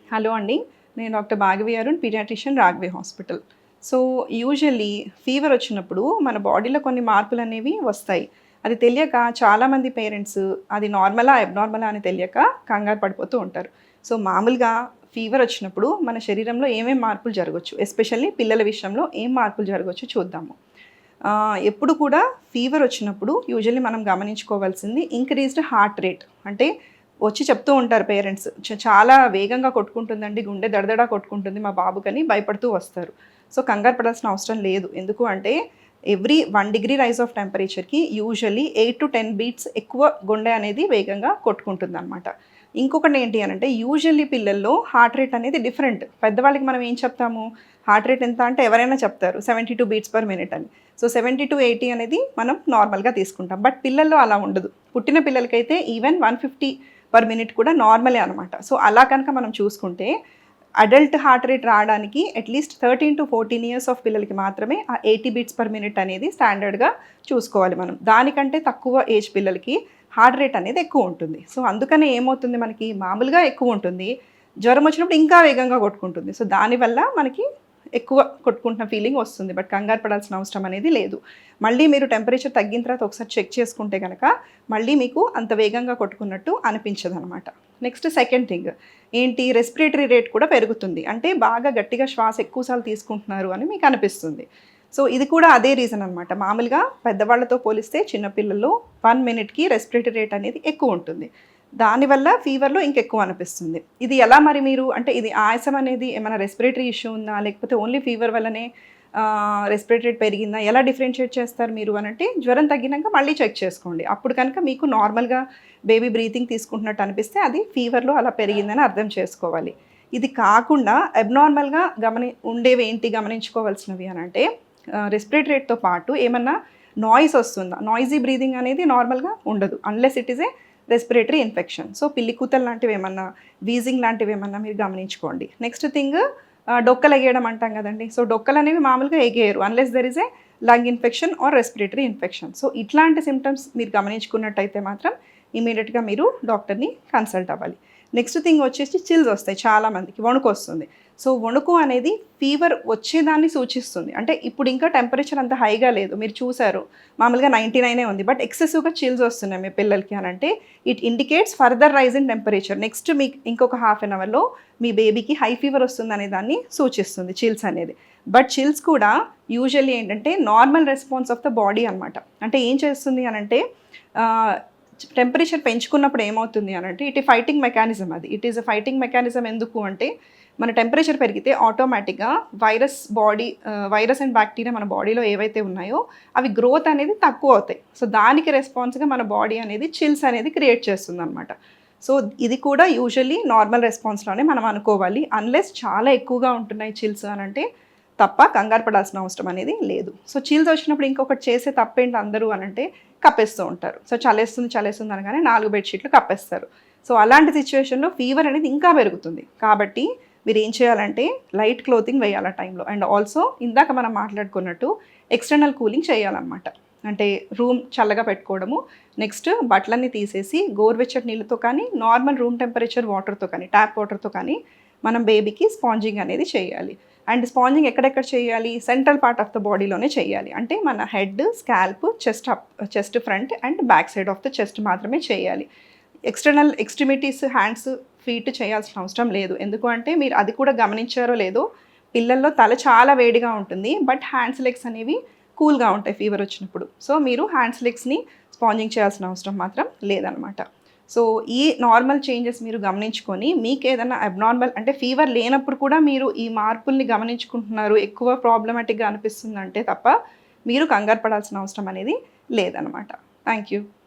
Hello అండి. నేను doctor Bhargavi Arun, paediatrician Raghavi hospital. So, usually fever వచ్చినప్పుడు మన బాడీలో కొన్ని మార్పులనేవి వస్తాయి. అది తెలియక చాలామంది పేరెంట్స్ అది నార్మలా, అబ్‌నార్మలా అని తెలియక కంగారు పడిపోతూ ఉంటారు. సో, మామూలుగా ఫీవర్ వచ్చినప్పుడు మన శరీరంలో ఏమేం మార్పులు జరగొచ్చు, ఎస్పెషల్లీ పిల్లల విషయంలో ఏం మార్పులు జరగొచ్చో చూద్దాము. ఎప్పుడు కూడా ఫీవర్ వచ్చినప్పుడు యూజువల్లీ మనం గమనించుకోవాల్సింది ఇంక్రీజ్డ్ హార్ట్ రేట్. అంటే వచ్చి చెప్తూ ఉంటారు పేరెంట్స్. చాలా వేగంగా కొట్టుకుంటుందండి, గుండె దడదడా కొట్టుకుంటుంది మా బాబుకని భయపడుతూ వస్తారు. సో, కంగారు పడాల్సిన అవసరం లేదు. ఎందుకు అంటే ఎవ్రీ 1 డిగ్రీ రైజ్ ఆఫ్ టెంపరేచర్‌కి యూజువల్లీ 8-10 బీట్స్ ఎక్కువ గుండె అనేది వేగంగా కొట్టుకుంటుందనమాట. ఇంకొకటి ఏంటి అనంటే యూజువల్లీ పిల్లల్లో హార్ట్ రేట్ అనేది డిఫరెంట్. పెద్దవాళ్ళకి మనం ఏం చెప్తాము? హార్ట్ రేట్ ఎంత అంటే ఎవరైనా చెప్తారు 72 బీట్స్ పర్ మినిట్ అని. సో, 70-80 అనేది మనం నార్మల్‌గా తీసుకుంటాం. బట్ పిల్లల్లో అలా ఉండదు. పుట్టిన పిల్లలకైతే ఈవెన్ 150 పర్ మినిట్ కూడా నార్మలే అనమాట. సో, అలా కనుక మనం చూసుకుంటే అడల్ట్ హార్ట్ రేట్ రావడానికి అట్‌లీస్ట్ 13-14 ఇయర్స్ ఆఫ్ పిల్లలకి మాత్రమే ఆ 80 బీట్స్ పర్ మినిట్ అనేది స్టాండర్డ్‌గా చూసుకోవాలి మనం. దానికంటే తక్కువ ఏజ్ పిల్లలకి హార్ట్ రేట్ అనేది ఎక్కువ ఉంటుంది. సో, అందుకనే ఏమవుతుంది మనకి మామూలుగా ఎక్కువ ఉంటుంది. జ్వరం వచ్చినప్పుడు ఇంకా వేగంగా కొట్టుకుంటుంది. సో, దానివల్ల మనకి ఎక్కువ కొట్టుకుంటున్న ఫీలింగ్ వస్తుంది. బట్ కంగారు పడాల్సిన అవసరం అనేది లేదు. మళ్ళీ మీరు టెంపరేచర్ తగ్గిన తర్వాత ఒకసారి చెక్ చేసుకుంటే గనక మళ్ళీ మీకు అంత వేగంగా కొట్టుకున్నట్టు అనిపించదనమాట. నెక్స్ట్ సెకండ్ థింగ్ ఏంటి, రెస్పిరేటరీ రేట్ కూడా పెరుగుతుంది. అంటే బాగా గట్టిగా శ్వాస ఎక్కువ సార్లు తీసుకుంటున్నారు అని మీకు అనిపిస్తుంది. సో, ఇది కూడా అదే రీజన్ అనమాట. మామూలుగా పెద్దవాళ్ళతో పోలిస్తే చిన్నపిల్లల్లో 1 మినిట్‌కి రెస్పిరేటరీ రేట్ అనేది ఎక్కువ ఉంటుంది. దానివల్ల ఫీవర్‌లో ఇంకెక్కువ అనిపిస్తుంది. ఇది ఎలా మరి మీరు అంటే ఇది ఆయాసం అనేది ఏమైనా రెస్పిరేటరీ ఇష్యూ ఉందా? లేకపోతే ఓన్లీ ఫీవర్ వల్లనే రెస్పిరేటరీ రేట్ పెరిగిందా? ఎలా డిఫరెన్షియేట్ చేస్తారు మీరు అనంటే జ్వరం తగ్గినాక మళ్ళీ చెక్ చేసుకోండి. అప్పుడు కనుక మీకు నార్మల్‌గా బేబీ బ్రీతింగ్ తీసుకుంటున్నట్టు అనిపిస్తే అది ఫీవర్‌లో అలా పెరిగిందని అర్థం చేసుకోవాలి. ఇది కాకుండా అబ్‌నార్మల్‌గా ఉండేవి ఏంటి గమనించుకోవాల్సినవి అనంటే రెస్పిరేటరీ రేట్‌తో పాటు ఏమన్నా నాయిస్ వస్తుందా? నాయిసీ బ్రీతింగ్ అనేది నార్మల్‌గా ఉండదు. Unless it is a respiratory infection. So, పిల్లి కూతలు లాంటివి ఏమన్నా, వీజింగ్ లాంటివి ఏమన్నా మీరు గమనించుకోండి. నెక్స్ట్ థింగ్ డొక్కలు ఎగేయడం అంటాం కదండీ. సో, డొక్కలు అనేవి మామూలుగా ఎగేయరు unless there is a lung infection or respiratory infection. So, ఇట్లాంటి సింప్టమ్స్ మీరు గమనించుకున్నట్టయితే మాత్రం ఇమ్మీడియట్‌గా మీరు డాక్టర్‌ని కన్సల్ట్ అవ్వాలి. నెక్స్ట్ థింగ్ వచ్చేసి చిల్స్ వస్తాయి చాలామందికి, వణుకు వస్తుంది. సో, వణుకు అనేది ఫీవర్ వచ్చేదాన్ని సూచిస్తుంది. అంటే ఇప్పుడు ఇంకా టెంపరేచర్ అంత హైగా లేదు. మీరు చూసారు మామూలుగా 99 ఉంది. బట్ ఎక్సెసివ్‌గా చిల్స్ వస్తున్నాయి మీ పిల్లలకి అనంటే it indicates further rise in temperature. Next మీకు ఇంకొక హాఫ్ అన్ అవర్‌లో మీ బేబీకి హై ఫీవర్ వస్తుందనే దాన్ని సూచిస్తుంది చిల్స్ అనేది. బట్ చిల్స్ కూడా యూజువల్లీ ఏంటంటే normal response of the body అనమాట. అంటే ఏం చేస్తుంది అనంటే టెంపరేచర్ పెంచుకున్నప్పుడు ఏమవుతుంది అనంటే ఇట్ ఫైటింగ్ మెకానిజం అది. It is a fighting mechanism. ఎందుకు అంటే మన టెంపరేచర్ పెరిగితే ఆటోమేటిక్‌గా వైరస్ అండ్ బ్యాక్టీరియా మన బాడీలో ఏవైతే ఉన్నాయో అవి గ్రోత్ అనేది తక్కువ అవుతాయి. సో, దానికి రెస్పాన్స్‌గా మన బాడీ అనేది చిల్స్ అనేది క్రియేట్ చేస్తుందనమాట. సో, ఇది కూడా యూజువల్లీ నార్మల్ రెస్పాన్స్‌లోనే మనం అనుకోవాలి. అన్‌లెస్ చాలా ఎక్కువగా ఉంటున్నాయి చిల్స్ అనంటే తప్ప కంగారు పడాల్సిన అవసరం అనేది లేదు. సో, చిల్స్ వచ్చినప్పుడు ఇంకొకటి చేసే తప్పేంటి అందరూ అనంటే కప్పేస్తూ ఉంటారు. సో, చలేస్తుంది అనగానే 4 బెడ్‌షీట్లు కప్పేస్తారు. సో, అలాంటి సిచ్యువేషన్‌లో ఫీవర్ అనేది ఇంకా పెరుగుతుంది. కాబట్టి మీరు ఏం చేయాలంటే లైట్ క్లోతింగ్ వేయాలి ఆ టైంలో. అండ్ ఆల్సో ఇందాక మనం మాట్లాడుకున్నట్టు ఎక్స్టర్నల్ కూలింగ్ చేయాలన్నమాట. అంటే రూమ్ చల్లగా పెట్టుకోవడము. నెక్స్ట్ బట్టలన్నీ తీసేసి గోరువెచ్చటి నీళ్ళతో కానీ, నార్మల్ రూమ్ టెంపరేచర్ వాటర్‌తో కానీ, ట్యాప్ వాటర్‌తో కానీ మనం బేబీకి స్పాంజింగ్ అనేది చేయాలి. అండ్ స్పాంజింగ్ ఎక్కడెక్కడ చేయాలి? సెంట్రల్ పార్ట్ ఆఫ్ ద బాడీలోనే చేయాలి. అంటే మన head, scalp, chest front and back side of the chest మాత్రమే చేయాలి. ఎక్స్టర్నల్ ఎక్స్ట్రిమిటీస్, హ్యాండ్స్, ఫీట్ చేయాల్సిన అవసరం లేదు. ఎందుకు అంటే మీరు అది కూడా గమనించారో లేదో పిల్లల్లో తల చాలా వేడిగా ఉంటుంది. బట్ హ్యాండ్స్, లెగ్స్ అనేవి కూల్‌గా ఉంటాయి ఫీవర్ వచ్చినప్పుడు. సో, మీరు హ్యాండ్స్, లెగ్స్‌ని స్పాంజింగ్ చేయాల్సిన అవసరం మాత్రం లేదనమాట. సో, ఈ నార్మల్ చేంజెస్ మీరు గమనించుకొని మీకేదన్నా అబ్‌నార్మల్ అంటే ఫీవర్ లేనప్పుడు కూడా మీరు ఈ మార్పుల్ని గమనించుకుంటున్నారు, ఎక్కువ ప్రాబ్లమాటిక్‌గా అనిపిస్తుందంటే తప్ప మీరు కంగారు పడాల్సిన అవసరం అనేది లేదనమాట. Thank you.